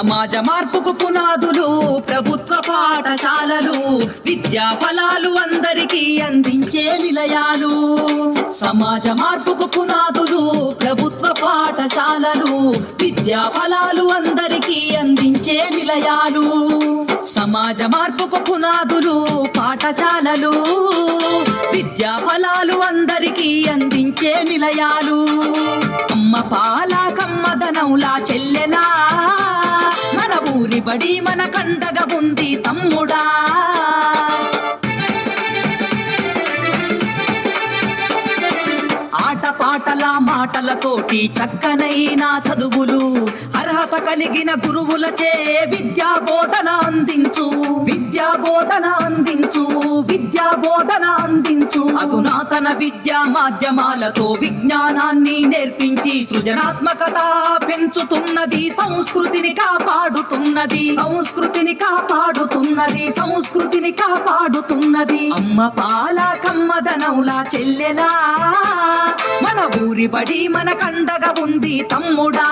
సమాజ మార్పుకు పునాదులు ప్రభుత్వ పాఠశాలలు, విద్యా ఫలాలు అందరికీ అందించే నిలయాలు. సమాజ మార్పుకు పునాదులు ప్రభుత్వ పాఠశాలలు, విద్యా ఫలాలు అందరికీ అందించే నిలయాలు. సమాజ మార్పుకు పునాదులు పాఠశాలలు, విద్యా ఫలాలు అందరికీ అందించే నిలయాలు. అమ్మ పాల కమ్మదనౌలా చెల్లెలా, మన ఊరి బడి మన కండగా ఉంది తమ్ముడా. ఆటపాటల మాటలతోటి చక్కనైన చదువులు, అర్హత కలిగిన గురువులచే విద్యా బోధన అందించు, విద్యా బోధన అందించు, విద్యా బోధన అందించు. అధునాతన విద్యా మాధ్యమాలతో విజ్ఞానాన్ని నేర్పించి సృజనాత్మకత పెంచుతున్నది, సంస్కృతిని కాపాడుతున్నది, సంస్కృతిని కాపాడుతున్నది, సంస్కృతిని కాపాడుతున్నది. అమ్మ పాల కమ్మదనౌలా చెల్లెలా, మన ఊరి బడి మన కండగా ఉంది తమ్ముడా.